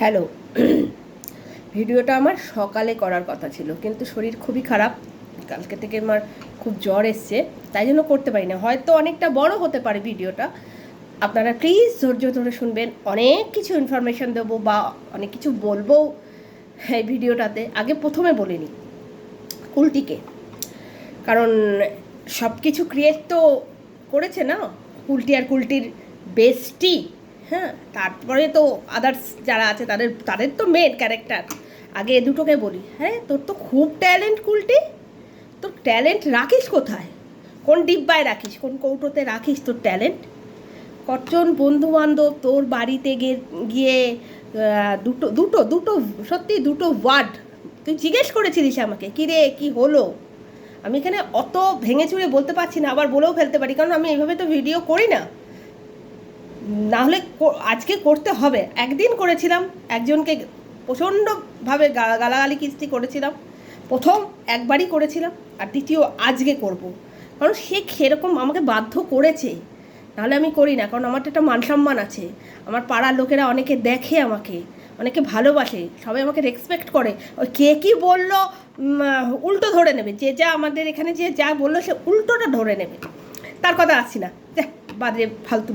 Hello. ভিডিওটা আমার সকালে করার কথা ছিল, কিন্তু শরীর খুবই খারাপ। কালকে থেকে আমার খুব জ্বর এসছে, তাই জন্য করতে পারি না। হয়তো অনেকটা বড় হতে পারে ভিডিওটা, আপনারা প্লিজ ধৈর্য ধরে শুনবেন। অনেক কিছু ইনফরমেশন দেবো বা অনেক কিছু বলবো এই ভিডিওটাতে। আগে প্রথমে বলিনি কুলটিকে, কারণ সব কিছু ক্রিয়েট তো করেছে না কুলটি আর কুলটির বেস্টি। হ্যাঁ, তারপরে তো আদার্স যারা আছে তাদের তাদের তো মেন ক্যারেক্টার। আগে এ দুটোকে বলি। হ্যাঁ, তোর তো খুব ট্যালেন্ট কুলটি। তোর ট্যালেন্ট রাখিস কোথায়? কোন ডিব্বায় রাখিস, কোন কৌটোতে রাখিস তোর ট্যালেন্ট? কজন বন্ধু বান্ধব তোর বাড়িতে গিয়ে দুটো দুটো দুটো সত্যি দুটো ওয়ার্ড তুই জিজ্ঞেস করেছিলিস আমাকে, কী রে কী হলো? আমি এখানে অত ভেঙে চুরে বলতে পারছি না, আবার বলেও ফেলতে পারি, কারণ আমি এইভাবে তো ভিডিও করি না। নাহলে আজকে করতে হবে। একদিন করেছিলাম, একজনকে প্রচণ্ডভাবে গালাগালি কিস্তি করেছিলাম। প্রথম একবারই করেছিলাম, আর দ্বিতীয় আজকে করব, কারণ সে সেরকম আমাকে বাধ্য করেছে। নাহলে আমি করি না, কারণ আমার তো একটা মান সম্মান আছে। আমার পাড়ার লোকেরা অনেকে দেখে আমাকে, অনেকে ভালোবাসে, সবাই আমাকে রেসপেক্ট করে। ওই কে কী বললো উল্টো ধরে নেবে, যে যা আমাদের এখানে যে যা বললো সে উল্টোটা ধরে নেবে। তার কথা আসছি না, বাদে ফালতু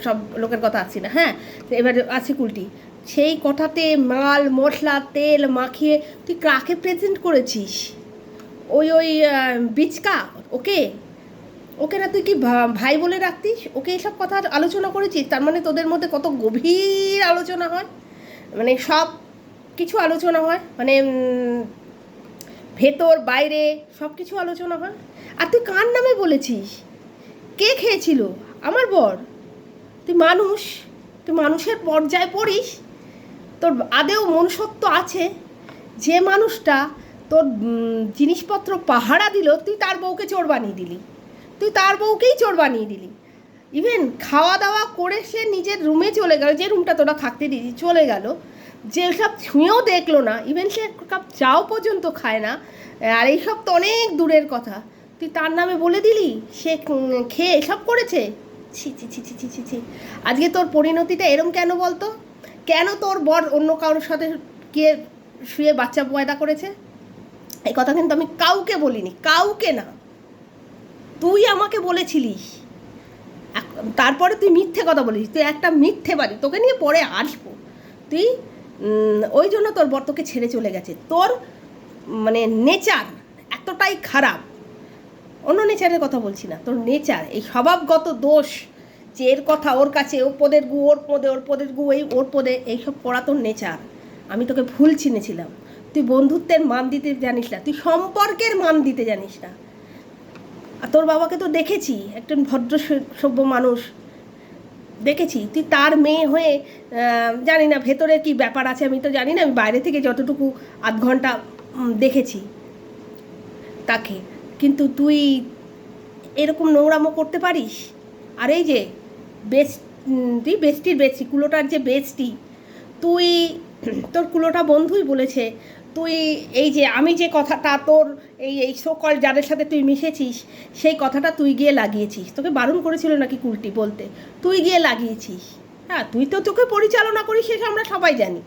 সব লোকের কথা আসছি না। হ্যাঁ, তো এবার আছে কুলটি। সেই কথাতে মাল মশলা তেল মাখিয়ে তুই কাকে প্রেজেন্ট করেছিস? ওই ওই বিচকা, ওকে ওকে না তুই কি ভাই বলে রাখতিস? ওকে এসব কথা আলোচনা করেছিস? তার মানে তোদের মধ্যে কত গভীর আলোচনা হয়, মানে সব কিছু আলোচনা হয়, মানে ভেতর বাইরে সব কিছু আলোচনা হয়। আর তুই কার নামে বলেছিস? কে খেয়েছিল? আমার বর। তুই মানুষ, তুই মানুষের পর্যায়ে পড়িস? তোর আদেও মনুষ্যত্ব আছে? যে মানুষটা তোর জিনিসপত্র পাহারা দিল, তুই তার বউকে চোর বানিয়ে দিলি। তুই তার বউকেই চোর বানিয়ে দিলি। ইভেন খাওয়া দাওয়া করে সে নিজের রুমে চলে গেল, যে রুমটা তোরা থাকতে দিয়েছি, চলে গেল, যে সব ছুঁয়েও দেখলো না। ইভেন সে কাপ চাও পর্যন্ত খায় না। আর এইসব তো অনেক দূরের কথা, তুই তার নামে বলে দিলি সে খেয়ে এসব করেছে। ছি ছি ছি ছি ছি ছি ছি। আজকে তোর পরিণতিটা এরম কেন বলতো? কেন তোর বর অন্য কারোর সাথে গিয়ে শুয়ে বাচ্চা পয়দা করেছে? এই কথা কিন্তু আমি কাউকে বলিনি, কাউকে না। তুই আমাকে বলেছিলিস, তারপরে তুই মিথ্যে কথা বলিস। তুই একটা মিথ্যেবাদী, তোকে নিয়ে পরে আসবো। তুই ওই জন্য তোর বর তোকে ছেড়ে চলে গেছে। তোর মানে নেচার এতটাই খারাপ। অন্য নেচারের কথা বলছি না, তোর নেচার এই স্বভাবগত দোষ, যে এর কথা ওর কাছে, ও পদের গু ওর পদে, ওর পদের গু এই ওর পদে, এইসব করা তোর নেচার। আমি তোকে ভুল চিনেছিলাম। তুই বন্ধুত্বের মান দিতে জানিস না, তুই সম্পর্কের মান দিতে জানিস না। আর তোর বাবাকে তো দেখেছি, একজন ভদ্র সভ্য মানুষ দেখেছি। তুই তার মেয়ে হয়ে জানি না ভেতরে কি ব্যাপার আছে, আমি তো জানি না। আমি বাইরে থেকে যতটুকু আধ ঘন্টা দেখেছি তাকে, কিন্তু তুই এরকম নোংরামো করতে পারিস? আর এই যে বেস্ট, তুই বেস্টির বেস্টি, কুলোটার যে বেস্টি, তুই তোর কুলোটা বন্ধুই বলেছে। তুই এই যে আমি যে কথাটা তোর এই এই সকল যাদের সাথে তুই মিশেছিস, সেই কথাটা তুই গিয়ে লাগিয়েছিস। তোকে বারণ করেছিল নাকি কুলটি বলতে? তুই গিয়ে লাগিয়েছিস। হ্যাঁ, তুই তো তোকে পরিচালনা করিস, সেটা আমরা সবাই জানি।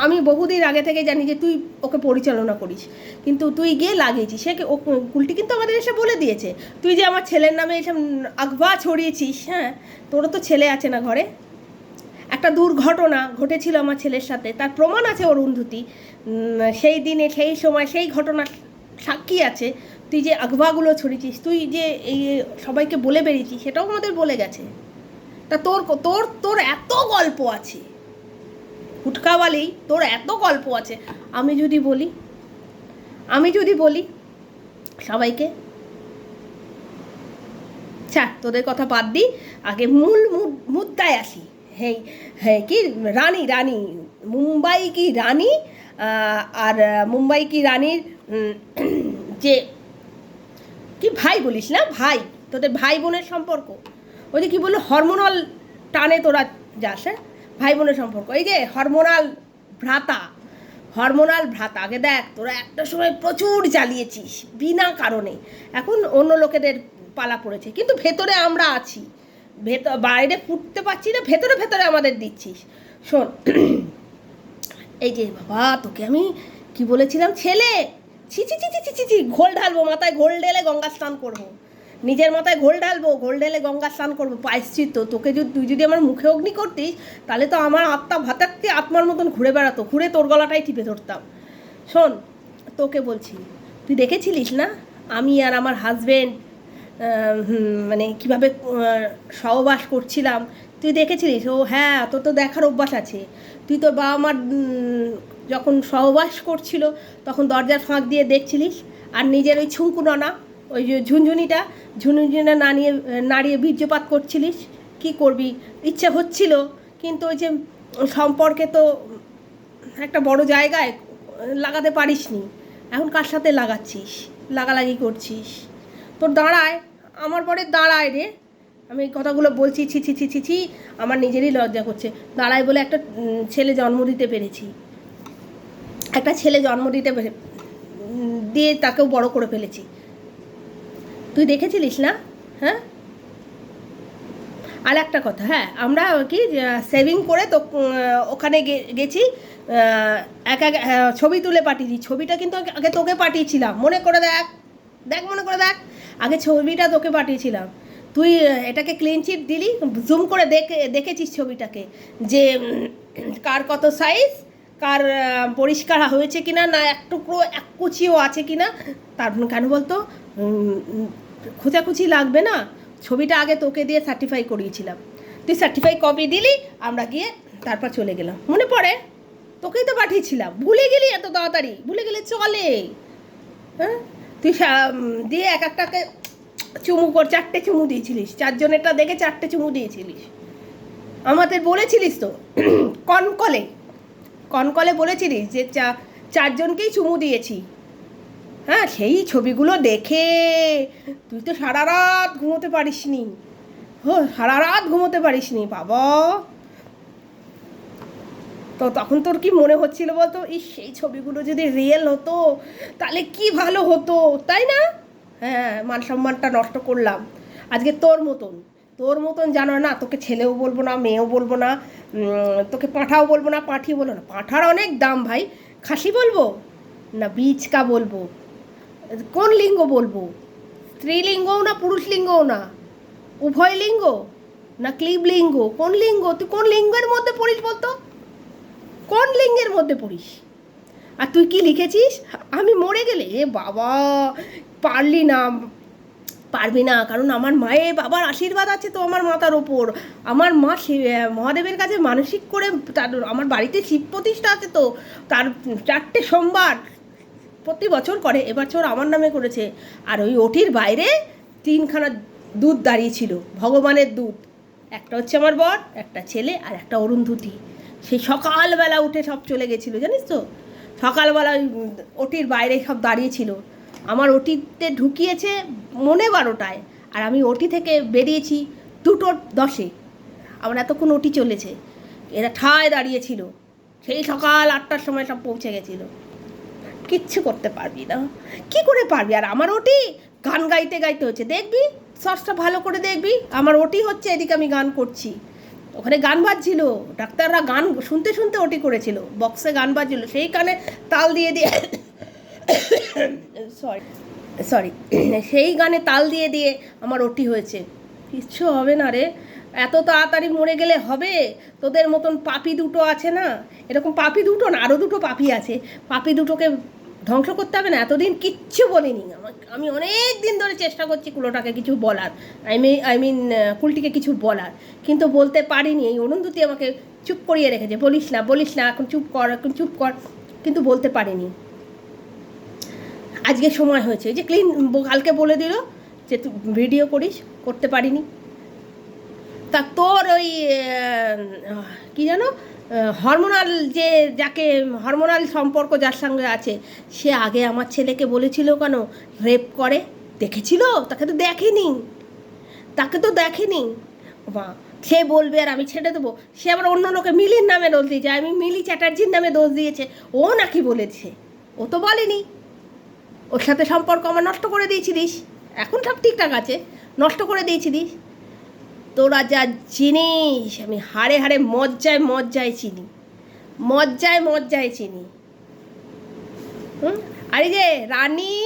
আমি বহুদিন আগে থেকে জানি যে তুই ওকে পরিচালনা করিস, কিন্তু তুই গিয়ে লাগিয়েছিস। সে ও কুলটি কিন্তু আমাদের এসে বলে দিয়েছে তুই যে আমার ছেলের নামে এসব আফওয়া ছড়িয়েছিস। হ্যাঁ, তোরও তো ছেলে আছে না ঘরে? একটা দুর্ঘটনা ঘটেছিল আমার ছেলের সাথে, তার প্রমাণ আছে অরুন্ধতী। সেই দিনে সেই সময় সেই ঘটনার সাক্ষী আছে। তুই যে আফওয়াগুলো ছড়িয়েছিস, তুই যে এই সবাইকে বলে বেরিয়েছিস, সেটাও আমাদের বলে গেছে। তা তোর তোর তোর এত গল্প আছে, হুটকাওয়ালি তোর এত গল্প আছে। আমি যদি বলি, সবাইকে, তোদের কথা বাদ দিই, আগে মূল মুদ্দায় আসি। হ্যাঁ হ্যাঁ, কি রানী রানী মুম্বাই কি রানী, আর মুম্বাই কি রানীর যে কি ভাই বলিস না, ভাই, তোদের ভাই বোনের সম্পর্ক, ওই যে কী বললো হরমোনাল টানে তোরা যাস। হ্যাঁ, ভাই বোনের সম্পর্ক, এই যে হরমোনাল ভ্রাতা, আগে দেখ তোরা একটা সময় প্রচুর জ্বালিয়েছিস বিনা কারণে, এখন অন্য লোকেদের পালা পড়েছে, কিন্তু ভেতরে আমরা আছি। বাইরে ফুটতে পারছি না, ভেতরে ভেতরে আমাদের দিচ্ছিস। শোন, এই যে বাবা তোকে আমি কি বলেছিলাম, ছেলে, ছি ছি ছি ছি ছি ছি ছি, ঘোল ঢালবো মাথায়, ঘোল ঢেলে গঙ্গা স্নান করবো, নিজের মাথায় ঘোল ঢালবো, ঘোল ঢেলে গঙ্গা স্নান করবো, প্রায়শ্চিত্ত। তোকে যদি তুই যদি আমার মুখে অগ্নি করতিস, তাহলে তো আমার আত্মা ভাতাককে আত্মার মতন ঘুরে বেড়াতো, ঘুরে তোর গলাটাই টিপে ধরতাম। শোন, তোকে বলছি, তুই দেখেছিলিস না আমি আর আমার হাজবেন্ড মানে কীভাবে সহবাস করছিলাম, তুই দেখেছিলিস? ও হ্যাঁ, তোর তো দেখার অভ্যাস আছে। তুই তোর বাবা মার যখন সহবাস করছিল তখন দরজার ফাঁক দিয়ে দেখছিলিস, আর নিজের ওই ছুঁকুনা, ওই যে ঝুনঝুনিটা নাড়িয়ে বীর্যপাত করছিলিস। কি করবি, ইচ্ছে হচ্ছিল, কিন্তু ওই যে সম্পর্কে তো একটা বড় জায়গায় লাগাতে পারিসনি। এখন কার সাথে লাগাচ্ছিস, লাগালাগি করছিস? তোর দাঁড়ায়, আমার পরে দাঁড়ায় রে, আমি এই কথাগুলো বলছি, ছি ছি ছি ছি ছি, আমার নিজেরই লজ্জা করছে। দাঁড়ায় বলে একটা ছেলে জন্ম দিতে পেরেছি, একটা ছেলে জন্ম দিয়ে তাকেও বড় করে ফেলেছি। তুই দেখেছিলিস না? হ্যাঁ, আর একটা কথা, হ্যাঁ আমরা কি সেভিং করে তো ওখানে গেছি, এক এক ছবি তুলে পাঠিয়েছি। ছবিটা কিন্তু আগে তোকে পাঠিয়েছিলাম, মনে করে দেখ, মনে করে দেখ, আগে ছবিটা তোকে পাঠিয়েছিলাম। তুই এটাকে ক্লিন চিট দিলি, জুম করে দেখেছিস ছবিটাকে, যে কার কত সাইজ, কার পরিষ্কার হয়েছে কিনা, না এক টুকরো এক কুচিও আছে কিনা। তারপর কেন বলতো, খোঁচাখুচি লাগবে না, ছবিটা আগে তোকে দিয়ে সার্টিফাই করিয়েছিলাম। তুই সার্টিফাই কপি দিলি, আমরা গিয়ে তারপর চলে গেলাম। মনে পড়ে? তোকেই তো পাঠিয়েছিলাম, ভুলে গেলি এত তাড়াতাড়ি? ভুলে গেলে চলে? হ্যাঁ, তুই দিয়ে এক একটাকে চুমু 4টে চুমু দিয়েছিলিস, 4জনেরটা দেখে 4টে চুমু দিয়েছিলিস। আমাদের বলেছিলিস তো কনকলে বলেছিলিস যে 4জনকেই চুমু দিয়েছি। হ্যাঁ, সেই ছবিগুলো দেখে তুই তো সারা রাত ঘুমোতে পারিসনি। সারা রাত ঘুমোতে পারিসনি বাবা। তো তখন তোর কি মনে হচ্ছিল বলতো, সেই ছবিগুলো যদি রিয়েল হতো তাহলে কি ভালো হতো, তাই না? হ্যাঁ, মান সম্মানটা নষ্ট করলাম। আজকে তোর মতন জানো না, তোকে ছেলেও বলবো না, মেয়েও বলবো না, তোকে পাঁঠাও বলবো না, পাঁঠিও বলবো না। পাঁঠার অনেক দাম ভাই। খাসি বলবো না বীচকা বলবো, কোন লিঙ্গ বলবো? স্ত্রীলিঙ্গও না, পুরুষ লিঙ্গও না, উভয় লিঙ্গ না ক্লিব লিঙ্গ? কোন লিঙ্গ? তুই কোন লিঙ্গের মধ্যে পড়িস বলতো? কোন লিঙ্গের মধ্যে পড়িস? আর তুই কি লিখেছিস, আমি মরে গেলে? এ বাবা, পারবি না, কারণ আমার মায়ের বাবার আশীর্বাদ আছে তো আমার মাথার ওপর। আমার মা মহাদেবের কাছে মানসিক করে, তার আমার বাড়িতে শিব প্রতিষ্ঠা আছে তো, তার 4টে সোমবার প্রতি বছর করে, এবছর আমার নামে করেছে। আর ওই ওটির বাইরে 3খানা দুধ দাঁড়িয়েছিল, ভগবানের দুধ। একটা হচ্ছে আমার বর, একটা ছেলে, আর একটা অরুন্ধতী। সেই সকালবেলা উঠে সব চলে গেছিলো, জানিস তো? সকালবেলা ওটির বাইরে সব দাঁড়িয়েছিল। আমার ওটিতে ঢুকিয়েছে মনে 12টায়, আর আমি ওটি থেকে বেরিয়েছি 2:10। আমার এতক্ষণ ওটি চলেছে, এরা ঠায় দাঁড়িয়েছিল, সেই সকাল 8টার সময় সব পৌঁছে গেছিলো। কিচ্ছু করতে পারবি না, কি করে পারবি? আর আমার ওটি গান গাইতে গাইতে হচ্ছে, দেখবি সসটা ভালো করে দেখবি, আমার ওটি হচ্ছে, এদিকে আমি গান করছি, ওখানে গান বাজছিল, ডাক্তাররা গান শুনতে শুনতে ওটি করেছিল, বক্সে গান বাজছিল, সেই কানে তাল দিয়ে সরি সেই গানে তাল দিয়ে আমার ওটি হয়েছে। কিচ্ছু হবে না রে, এত তাড়াতাড়ি মরে গেলে হবে? তোদের মতন পাপি দুটো আছে না, এরকম পাপি দুটো না, আরও দুটো পাপি আছে, পাপি দুটোকে ধ্বংস করতে হবে না? এতদিন কিচ্ছু বলিনি, আমি অনেক দিন ধরে চেষ্টা করছি কুলোটাকে কিছু বলার, আই মিন কুলটিকে কিছু বলার, কিন্তু বলতে পারিনি। এই অরুন্ধতী আমাকে চুপ করিয়ে রেখেছে, বলিস না, এখন চুপ কর, কিন্তু বলতে পারিনি। আজকে সময় হয়েছে, এই যে ক্লিন কালকে বলে দিল যে তুই ভিডিও করিস, করতে পারিনি। তা তোর ওই কী জানো, হরমোনাল সম্পর্ক যার সঙ্গে আছে, সে আগে আমার ছেলেকে বলেছিল কেন রেপ করে? দেখেছিল? তাকে তো দেখেনি বা সে বলবে আর আমি ছেড়ে দেবো? সে আবার অন্য লোকে মিলির নামে দোষ দিয়েছে, আমি মিলি চ্যাটার্জির নামে দোষ দিয়েছে। ও নাকি বলেছে, ও তো বলেনি। ওর সাথে সম্পর্ক আমার নষ্ট করে দিয়েছিলিস, এখন সব ঠিকঠাক আছে, নষ্ট করে দিয়েছিলিস। তোরা যা জিনিস আমি হাড়ে হাড়ে মজ্জায় মজ্জায় চিনি, মজ্জায় মজ্জায় চিনি। আরে যে রানী,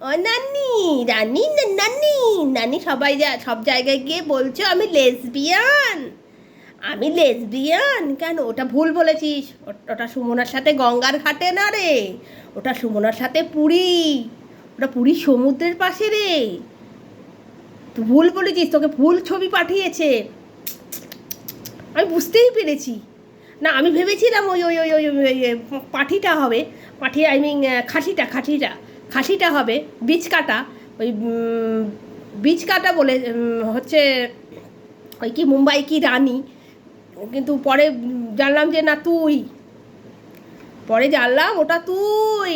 ও নানি, রানী নানি, নানি সবাই সব জায়গায় গিয়ে বলছো আমি লেসবিয়ান, আমি লেসবিয়ান। কেন? ওটা ভুল বলেছিস। ওটা সুমনার সাথে গঙ্গার ঘাটে না রে, ওটা সুমনার সাথে পুরী, ওটা পুরী সমুদ্রের পাশে রে। তুই ভুল বলেছিস, তোকে ভুল ছবি পাঠিয়েছে, আমি বুঝতেই পেরেছি। না আমি ভেবেছিলাম ওই ওই ওই ওই পাঠিটা হবে, পাঠি আই মিন খাসিটা, খাসিটা হবে বীজ কাটা, ওই বীজ কাটা বলে হচ্ছে ওই কি মুম্বাই কি রানী, কিন্তু পরে জানলাম যে না তুই, পরে জানলাম ওটা তুই।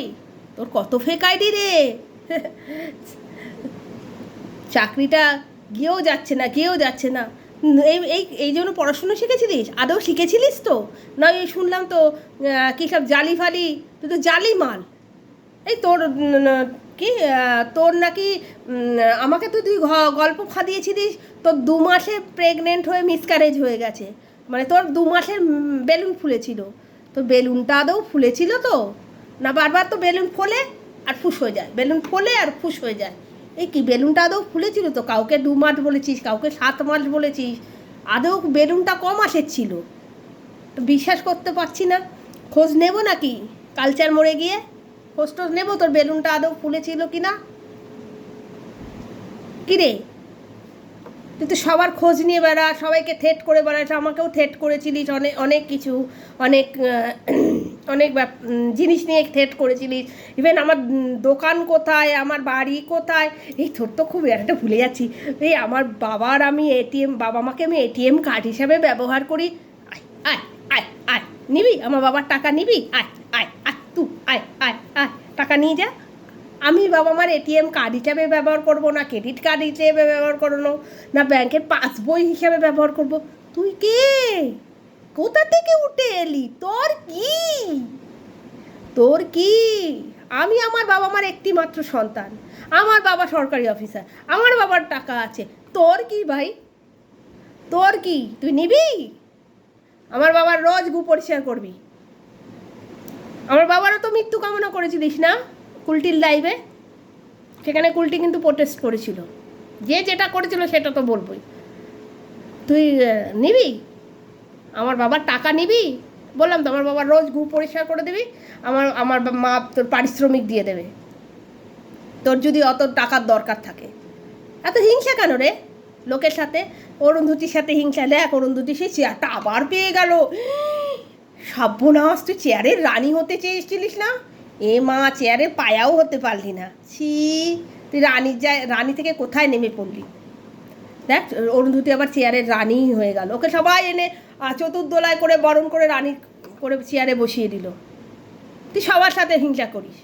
তোর কত ফেক আইডি রে। চাকরিটা গিয়েও যাচ্ছে না। এই এই এই জন্য পড়াশুনো শিখেছিলিস? আদৌ শিখেছিলিস তো? না এই শুনলাম তো কী সব জালি ফালি, তুই তো জালি মাল। এই তোর কি তোর নাকি আমাকে তো তুই গল্প ফাঁদিয়েছিলিস তোর 2 মাসে প্রেগনেন্ট হয়ে মিসক্যারেজ হয়ে গেছে, মানে তোর 2 মাসের বেলুন ফুলেছিল। তোর বেলুনটা আদৌ ফুলেছিল তো? না বারবার তো বেলুন ফোলে আর ফুস হয়ে যায়, বেলুন ফোলে আর ফুস হয়ে যায়। এই কি বেলুনটা আদৌ ফুলেছিল তো? কাউকে 2 মাস বলেছিস, কাউকে 7 মাস বলেছিস, আদৌ বেলুনটা ক মাসের ছিল? তো বিশ্বাস করতে পারছি না। খোঁজ নেব নাকি কালচার মোড়ে গিয়ে? খোঁজ টোজ নেবো তোর বেলুনটা আদৌ ফুলেছিল কি না। কিরে তুই তো সবার খোঁজ নিয়ে বেড়া, সবাইকে থেট করে বেড়াস, আমাকেও থেট করেছিলিস অনেক অনেক কিছু, অনেক অনেক জিনিস নিয়ে থেট করেছিলিস। ইভেন আমার দোকান কোথায়, আমার বাড়ি কোথায়, এই তোর তো খুব একটা ভুলে যাচ্ছি। এই আমার বাবার আমি বাবা মাকে আমি এটিএম কার্ড হিসাবে ব্যবহার করি। আয় আয় আয় আয় নিবি আমার বাবার টাকা নিবি? আয় আয় আয় তুই আয় আয় আয় টাকা নিয়ে যা। আমি বাবা মার এটিএম কার্ড হিসাবে ব্যবহার করব, না ক্রেডিট কার্ড হিসেবে ব্যবহার করবো, না ব্যাংকের পাসবই হিসাবে ব্যবহার করব। তুই কে? কোথা থেকে উঠে এলি? তোর কি? আমি আমার বাবা মার একটি মাত্র সন্তান, আমার বাবা সরকারি অফিসার, আমার বাবার টাকা আছে। তোর কি ভাই? তোর কি? তুই নিবি? আমার বাবার রোজ গু পরিষ্কার করবি। আমার বাবারও তো মৃত্যু কামনা করেছিলিস না কুলটির লাইভে? সেখানে কুলটি কিন্তু প্রোটেস্ট করেছিল, যে যেটা করেছিল সেটা তো বলবই। তুই নিবি আমার বাবার টাকা? নিবি? বললাম তো আমার বাবার রোজ গু পরিষ্কার করে দিবি, আমার মা তোর পারিশ্রমিক দিয়ে দেবে, তোর যদি অত টাকার দরকার থাকে। এত হিংসা কেন রে লোকের সাথে? অরুন্ধতির সাথে হিংসা, দেখ অরুন্ধতি সেই চেয়ারটা আবার পেয়ে গেল। সর্বনাশ, তুই চেয়ারের রানী হতে চেয়েছিলিস না? এ মা, চেয়ারের পায়াও হতে পারলি না। ছি, তুই রানী থেকে কোথায় নেমে পড়লি? দেখ অরুন্ধতি আবার চেয়ারের রানী হয়ে গেল, ওকে সবাই এনে চতুর্দোলায় করে বরণ করে রানী করে চেয়ারে বসিয়ে দিল। তুই সবার সাথে হিংসা করিস।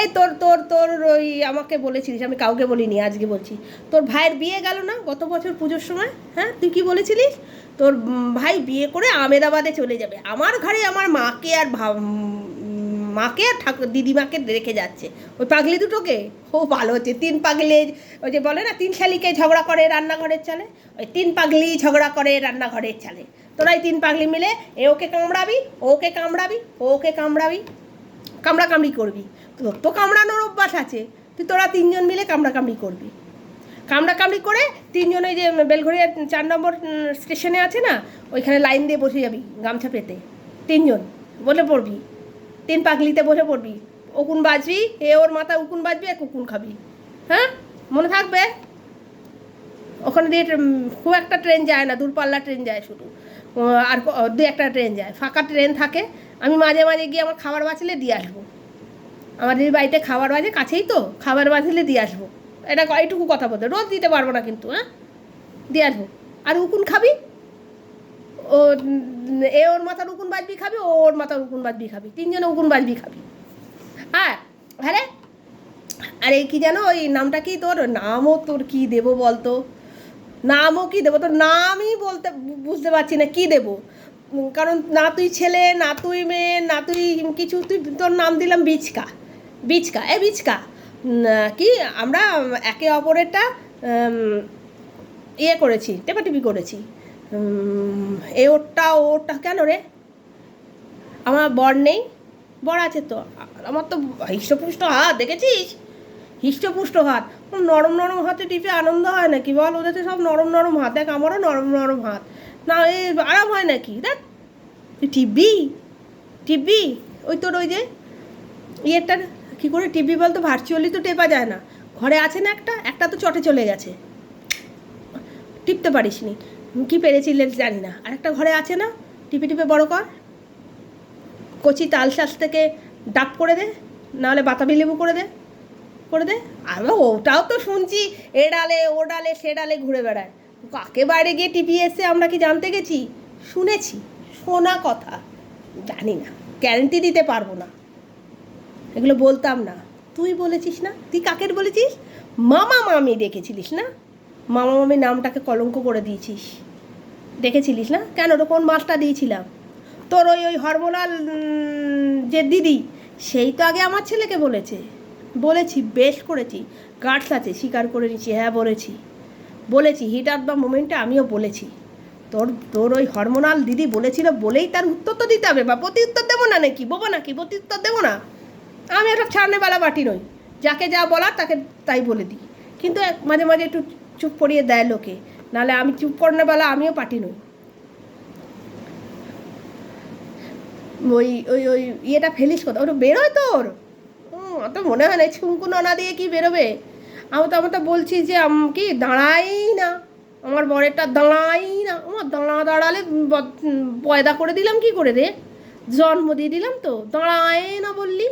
এই তোর তোর তোর ওই আমাকে বলেছিলিস, আমি কাউকে বলিনি, আজকে বলছি, তোর ভাইয়ের বিয়ে গেল না গত বছর পুজোর সময়? হ্যাঁ, তুই কি বলেছিলিস? তোর ভাই বিয়ে করে আমেদাবাদে চলে যাবে, আমার ঘরে আমার মাকে আর ঠাকুর দিদিমাকে রেখে যাচ্ছে। ওই পাগলি দুটোকে ও ভালো হচ্ছে, 3 পাগলি, ওই যে বলে না 3 শালিকে ঝগড়া করে রান্নাঘরের চালে, ওই 3 পাগলি ঝগড়া করে রান্নাঘরের চালে। তোরাই 3 পাগলি মিলে ওকে কামড়াবি, ওকে কামড়াকামড়ি করবি। তোর তো কামড়ানোর অভ্যাস আছে, তোরা 3 জন মিলে কামড়াকামড়ি করবি। কামড়াকামড়ি করে 3 জন ওই যে বেলঘড়িয়া 4 নম্বর স্টেশনে আছে না, ওইখানে লাইন দিয়ে বসে যাবি গামছা পেতে, 3 জন বসে পড়বি, 3 পাগলিতে বসে পড়বি, উকুন বাজবি, ওর মাথা উকুন বাজবি, এক উকুন খাবি। হ্যাঁ, মনে থাকবে। ওখানে দিয়ে খুব একটা ট্রেন যায় না, দূরপাল্লা ট্রেন যায় শুধু, আর 2-1টা ট্রেন যায়, ফাঁকা ট্রেন থাকে। আমি মাঝে মাঝে গিয়ে আমার খাবার বাঁচলে দিয়ে আসবো, আমার যদি বাড়িতে খাবার বাজে, কাছেই তো, খাবার বাঁচলে দিয়ে আসবো। এটা এইটুকু কথা বলতে, রোজ দিতে পারবো না কিন্তু, হ্যাঁ দিয়ে আসবো। আর উকুন খাবি, ও ওর মাথার উকুন বাজবি খাবি, ওর মাথার উকুন বাজবি খাবি, 3 জনে উকুন বাজবি খাবি। হ্যাঁ আরে কি জানো ওই নামটা কি তোর? নামও তোর কি দেবো বলতো? নামও কি দেবো তোর? নামই বলতে বুঝতে পারছি না কি দেবো, কারণ না তুই ছেলে, না তুই মেয়ে, না তুই কিছু, তোর নাম দিলাম বিচকা। বিচকা কি আমরা একে অপরেরটা ইয়ে করেছি, টেপাটিপি করেছি। ওটা কেন রে? আমার বর নেই? বর আছে তো। আমার তো হৃষ্টপুষ্ট হাত, দেখেছিস? হৃষ্টপুষ্ট হাত। নরম নরম হাতে টিপে আনন্দ হয় নাকি বল? ওদের তো সব নরম নরম হাত, দেখ আমারও নরম নরম হাত। না এই আরাম হয় নাকি? দেখ তুই টিপবি ওই তোর ওই যে ইয়েটা কী করে টিপবি বল তো? ভার্চুয়ালি তো টেপা যায় না। ঘরে আছে না একটা তো চটে চলে গেছে, টিপতে পারিস নি, কি পেরেছিলেন জানি না। আর একটা ঘরে আছে না, টিপে টিপে বড় কর। কচি তালশাঁস থেকে ডাব করে দে, নাহলে বাতাবি লেবু করে দে। আর ওটাও তো শুনছি এ ডালে ও ডালে সে ডালে ঘুরে বেড়ায়। কাকে বাইরে গিয়ে টিপি এসে আমরা কি জানতে গেছি? শুনেছি, শোনা কথা, জানি না, গ্যারেন্টি দিতে পারবো না, এগুলো বলতাম না। তুই বলেছিস না? তুই কাকের বলেছিস? মামা মামি ডেকেছিলিস না? মামা মামি নামটাকে কলঙ্ক করে দিয়েছিস, দেখেছিলিস না? কেন তো কোন মাছটা দিয়েছিলাম? তোর ওই হরমোনাল যে দিদি, সেই তো আগে আমার ছেলেকে বলেছি, বেশ করেছি, গার্ডস আছে, স্বীকার করে নিচ্ছি, হ্যাঁ বলেছি হিট অফ দ্য মোমেন্টে আমিও বলেছি। তোর ওই হরমোনাল দিদি বলেছিল বলেই তার উত্তর তো দিতে হবে, বা প্রতি উত্তর দেবো না নাকি? বোবো নাকি? প্রতি উত্তর দেবো না? আমি একটা ছাড়নেওয়ালা বাটি নই, যাকে যা বলার তাকে তাই বলে দিই। কিন্তু মাঝে মাঝে একটু চুপ করিয়ে দেয় লোকে, নাহলে আমি চুপ করনেওয়ালা আমিও পাটি নই। ওই ওই ওই ইয়েটা ফেলিস কোথাও? ওটা বেরোয় তোর? অত মনে হয় না ছুঙ্কু ননা দিয়ে কি বেরোবে। আমি তো বলছি যে কি দাঁড়াই না, আমার বরেরটা দাঁড়াই না। আমার দাঁড়ালে পয়দা করে দিলাম কি করে রে? জন্ম দিয়ে দিলাম তো, দাঁড়ায় না বললি,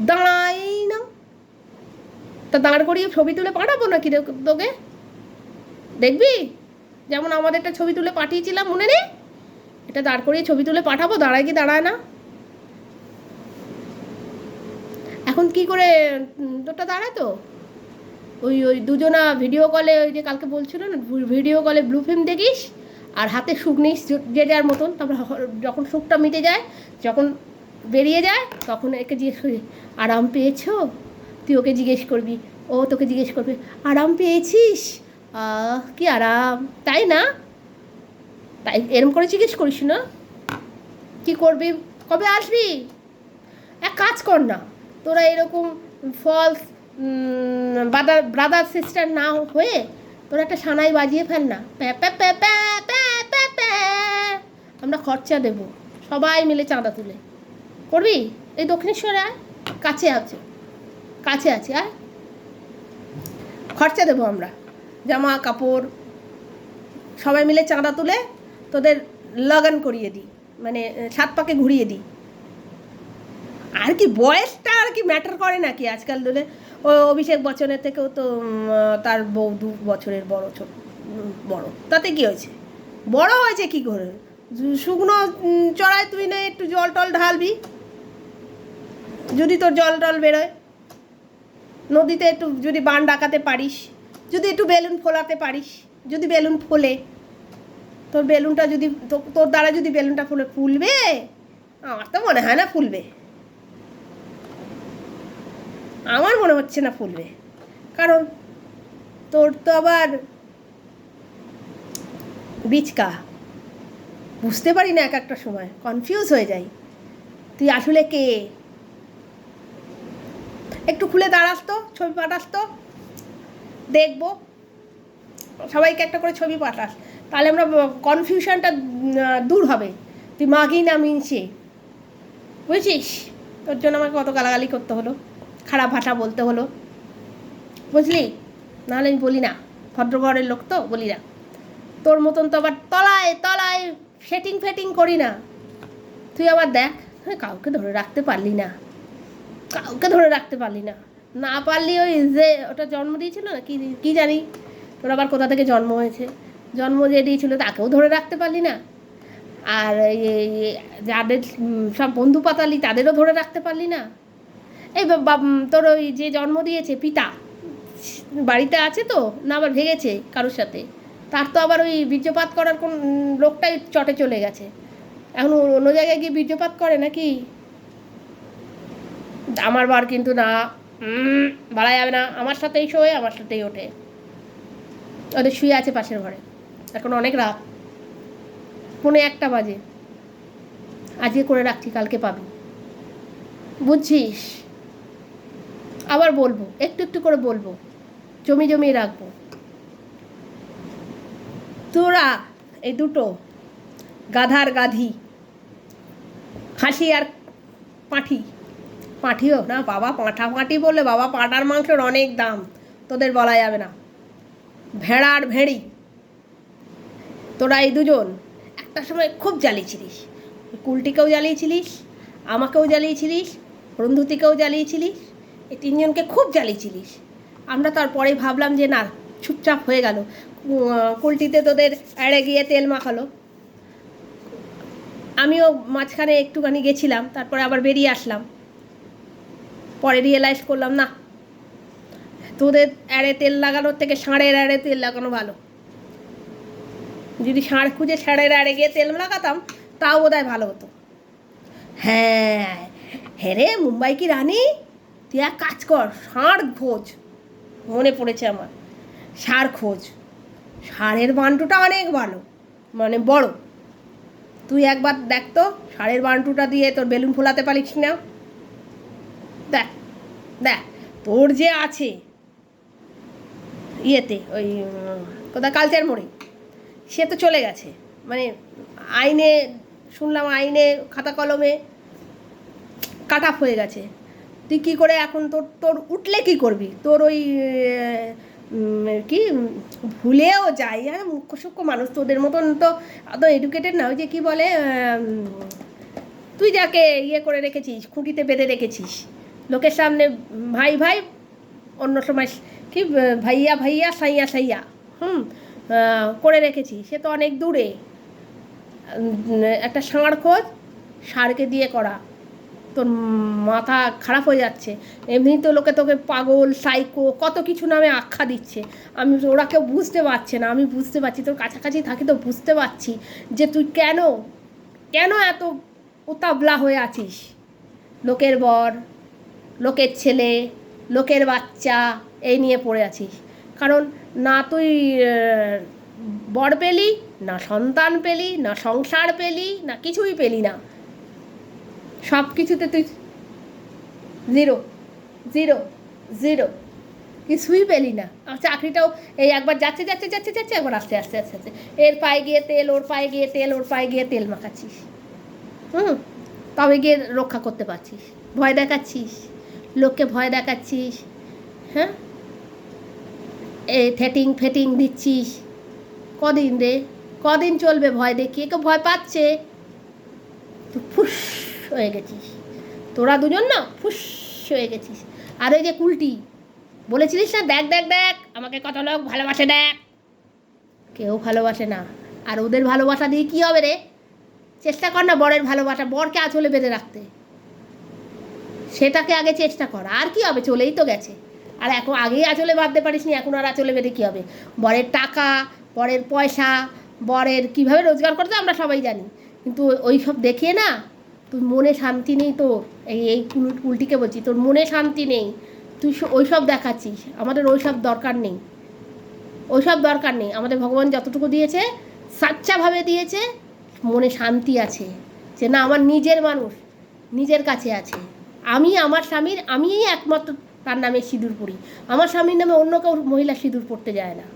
দাঁড়াই না। তা দাঁড় করিয়ে ছবি তুলে পাঠাবো নাকি তোকে? দেখবি যেমন আমাদের একটা ছবি তুলে পাঠিয়েছিলাম, মনে নেই? এটা দাঁড় করিয়ে ছবি তুলে পাঠাবো, দাঁড়ায় কি দাঁড়ায় না? এখন কি করে তোরটা দাঁড়ায় তো? ওই দুজনা ভিডিও কলে, ওই যে কালকে বলছিল না, ভিডিও কলে ব্লু ফিল্ম দেখিস আর হাতে সুখ নিস যে যার মতন। তারপর যখন সুখটা মিটে যায়, যখন বেরিয়ে যায়, তখন একে জিজ্ঞেস করবি আরাম পেয়েছো? তুই ওকে জিজ্ঞেস করবি, ও তোকে জিজ্ঞেস করবে আরাম পেয়েছিস? কি আরাম, তাই না? তাই এরম করে জিজ্ঞেস করিস না? কি করবি? কবে আসবি? এক কাজ কর না, তোরা এরকম ফলস ব্রাদার সিস্টার না হয়ে তোরা একটা সানাই বাজিয়ে ফেল না, প্যা প্যা প্যা প্যা প্যা প্যা প্যা। আমরা খরচা দেবো, সবাই মিলে চাঁদা তুলে করবি। এই দক্ষিণেশ্বরে আয়, কাছে আছে আয়, খরচা দেবো আমরা, জামা কাপড় সবাই মিলে চাঁদা তুলে তোদের লগন করিয়ে দিই, মানে 7 পাকে ঘুরিয়ে দিই। আর কি বয়সটা আর কি ম্যাটার করে নাকি আজকাল? ধরে ও অভিষেক বচ্চনের থেকেও তো তার বউ 2 বছরের বড়, তাতে কি হয়েছে? বড় হয়েছে কি করে? শুকনো চড়ায় তুই না একটু জল টল ঢালবি, যদি তোর জল টল বেরোয়। নদীতে একটু যদি বান ডাকাতে পারিস, যদি একটু বেলুন ফোলাতে পারিস, যদি বেলুন ফোলে, তোর বেলুনটা যদি তোর দ্বারা যদি বেলুনটা ফুলবে? আমার তো মনে হয় না ফুলবে, আমার মনে হচ্ছে না ফুলবে। কারণ তোর তো আবার বিচকা, বুঝতে পারি না, একটা সময় কনফিউজ হয়ে যাই তুই আসলে কে। একটু খুলে দাঁড়াস তো, ছবি পাঠাস তো, দেখবো। সবাইকে একটা করে ছবি পাঠাস, তাহলে আমরা কনফিউশনটা দূর হবে। তুই মাগি না মিনছে, বুঝছিস? তোর জন্য আমাকে কত গালাগালি করতে হলো, খারাপ ভাষা বলতে হলো, বুঝলি? নাহলে আমি বলি না, ভদ্রঘরের লোক তো বলি না। তোর মতন তো আবার তলায় ফেটিং করি না। তুই আবার দেখ, কাউকে ধরে রাখতে পারলি না, না পারলি। ওই যে ওটা জন্ম দিয়েছিল না, কি জানি তোর আবার কোথা থেকে জন্ম হয়েছে, জন্ম যে দিয়েছিল তাকেও ধরে রাখতে পারলি না। আর যাদের সব বন্ধু পাতালি তাদেরও ধরে রাখতে পারলি না। এই তোর ওই যে জন্ম দিয়েছে পিতা, বাড়িতে আছে তো না, আবার ভেঙেছে কারোর সাথে, তার তো আবার ওই বীর্যপাত করার কোন লোকটাই চটে চলে গেছে। এখন অন্য জায়গায় গিয়ে বীর্যপাত করে নাকি? আমার বার কিন্তু না, বলা যাবে না, আমার সাথেই শোয়, আমার সাথেই ওঠে। ওদের শুয়ে আছে পাশের ঘরে, এখন অনেক রাত, 1:45 বাজে। আজকে করে রাখছি, কালকে পাবি, বুঝছিস? আবার বলবো, একটু একটু করে বলবো, জমিয়ে রাখবো। তোরা এই দুটো গাধার গাধি, হাসি আর পাঁঠি, পাঁঠিও না বাবা, পাঁঠি বললে বাবা, পাঁঠার মাংসের অনেক দাম, তোদের বলা যাবে না। ভেড়ার ভেড়ি, তোরা এই দুজন একটা সময় খুব জ্বালিয়েছিলিস, কুলটিকেও জ্বালিয়েছিলিস, আমাকেও জ্বালিয়েছিলিস, রন্ধুতিকেও জ্বালিয়েছিলিস, এই তিনজনকে খুব জ্বালিয়েছিলিস। আমরা তারপরে ভাবলাম যে না, চুপচাপ হয়ে গেল। কুলটিতে তোদের এড়ে গিয়ে তেল মাখালো, আমিও মাঝখানে একটুখানি গেছিলাম, তারপরে আবার বেরিয়ে আসলাম। পরে রিয়েলাইজ করলাম না, তোদের এড়ে তেল লাগানোর থেকে ষাঁড়ের এড়ে তেল লাগানো ভালো। যদি ষাঁড় খুঁজে ষাঁড়ের এড়ে গিয়ে তেল লাগাতাম, তাও বোধহয় ভালো হতো। হ্যাঁ হ্যাঁ রে, মুম্বাই কি রানী, তুই এক কাজ কর, ষাঁড় খোঁজ, মনে পড়েছে আমার, ষাঁড় খোঁজ। ষাঁড়ের বান্টুটা অনেক ভালো, মানে বড়। তুই একবার দেখ তো, ষাঁড়ের বান্টুটা দিয়ে তোর বেলুন ফোলাতে পারিস না? দেখ দেখ, তোর যে আছে ইয়েতে, ওই কোথায় কালচার মোড়ে, সে তো চলে গেছে, মানে আইনে শুনলাম, আইনে খাতা কলমে কাট অফ হয়ে গেছে। তুই কী করে এখন, তোর উঠলে কী করবি? তোর ওই কি ভুলেও যাই, হ্যাঁ, মুখ্য সূক্ষ্ম মানুষ, তোদের মতন তো অত এডুকেটেড না। ওই যে কী বলে, তুই যাকে ইয়ে করে রেখেছিস, খুঁটিতে বেঁধে রেখেছিস, লোকের সামনে ভাই ভাই, অন্য সময় কি ভাইয়া ভাইয়া সাইয়া সাইয়া করে রেখেছি, সে তো অনেক দূরে। একটা ষাঁড় খোঁজ, ষাঁড়কে দিয়ে করা, তোর মাথা খারাপ হয়ে যাচ্ছে। এমনি তো লোকে তোকে পাগল, সাইকো, কত কিছু নামে আখ্যা দিচ্ছে। ওরা কেউ বুঝতে পারছে না, আমি বুঝতে পারছি, তোর কাছাকাছি থাকি তো বুঝতে পারছি যে তুই কেন এত উতাবলা হয়ে আছিস। লোকের বর, লোকের ছেলে, লোকের বাচ্চা, এই নিয়ে পড়ে আছিস। কারণ না তুই বর পেলি, না সন্তান পেলি, না সংসার পেলি, না কিছুই পেলি না। সব কিছুতে তুই জিরো জিরো জিরো, কিছুই পেলি না। আর চাকরিটাও এই একবার যাচ্ছে যাচ্ছে যাচ্ছে যাচ্ছে, একবার আস্তে আস্তে আস্তে আস্তে, এর পায়ে গিয়ে তেল, ওর পায়ে গিয়ে তেল, ওর পায়ে গিয়ে তেল মাখাচ্ছিস। তবে গিয়ে রক্ষা করতে পারছিস, ভয় দেখাচ্ছিস, লোককে ভয় দেখাচ্ছিস, হ্যাঁ, এই ফেটিং দিচ্ছিস। কদিন রে, কদিন চলবে ভয় দেখিয়ে? কেউ ভয় পাচ্ছে, তুই ফুস হয়ে গেছিস, তোরা দুজন না ফুস হয়ে গেছিস। আর ওই যে কুলটি বলেছিলিস না, দেখ দেখ দেখ আমাকে কত লোক ভালোবাসে, দেখ, কেউ ভালোবাসে না। আর ওদের ভালোবাসা দিয়ে কী হবে রে? চেষ্টা কর না বরের ভালোবাসা, বরকে আঁচলে বেঁধে রাখতে, সেটাকে আগে চেষ্টা কর। আর কি হবে, চলেই তো গেছে। আর এখন আগেই আঁচলে বাঁধতে পারিস নি, এখন আর আঁচলে বেঁধে কী হবে? বরের টাকা, বরের পয়সা, বরের কীভাবে রোজগার করতে আমরা সবাই জানি, কিন্তু ওই সব দেখিয়ে না তুই মনে শান্তি নেই তোর। এই উল্টিকে বলছি, তোর মনে শান্তি নেই, তুই ওই সব দেখাচ্ছিস। আমাদের ওই সব দরকার নেই, ওই সব দরকার নেই। আমাদের ভগবান যতটুকু দিয়েছে সাচ্চাভাবে দিয়েছে, মনে শান্তি আছে যে না, আমার নিজের মানুষ নিজের কাছে আছে। আমি আমার স্বামীর, আমিই একমাত্র তার নামে সিঁদুর পরি, আমার স্বামীর নামে অন্য কেউ মহিলা সিঁদুর পড়তে যায় না।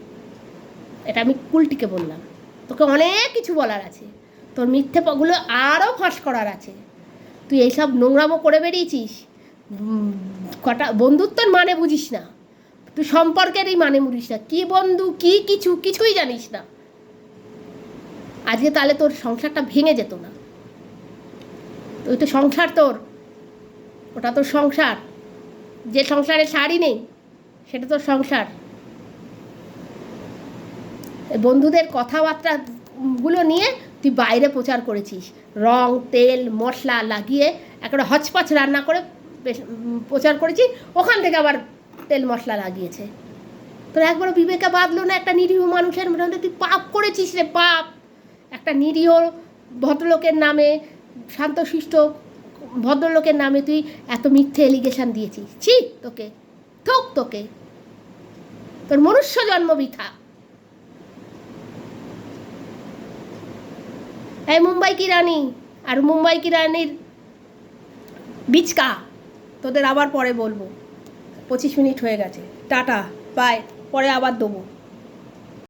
এটা আমি কুলটিকে বললাম। তোকে অনেক কিছু বলার আছে, তোর মিথ্যেগুলো আরও ফাঁস করার আছে। তুই এইসব নোংরামো করে বেরিয়েছিস, কটা বন্ধুত্বর মানে বুঝিস না, তুই সম্পর্কেরই মানে বুঝিস না, কী বন্ধু কী কিছুই জানিস না। আজকে তাহলে তোর সংসারটা ভেঙে যেত না। ওই তো সংসার তোর, ওটা তোর সংসার। যে সংসারে শাড়ি নেই সেটা তোর সংসার। বন্ধুদের কথাবার্তাগুলো নিয়ে তুই বাইরে প্রচার করেছিস, রং তেল মশলা লাগিয়ে একটা হচপচ রান্না করে প্রচার করেছিস, ওখান থেকে আবার তেল মশলা লাগিয়েছে। তোর একবারও বিবেকে বাঁধলো না? একটা নিরীহ মানুষের মধ্যে তুই পাপ করেছিস রে, পাপ। একটা নিরীহ ভদ্রলোকের নামে, শান্তশিষ্ট ভদ্রলোকের নামে তুই এত মিথ্যে এলিগেশন দিয়েছিস। ছি তোকে, তোকে তোর মনুষ্য জন্ম বৃথা। এই মুম্বাই কি রানী আর মুম্বাই কি রানীর বিচকা তোদের আবার পরে বলবো। 25 মিনিট হয়ে গেছে। টাটা, বাই, পরে আবার দেবো।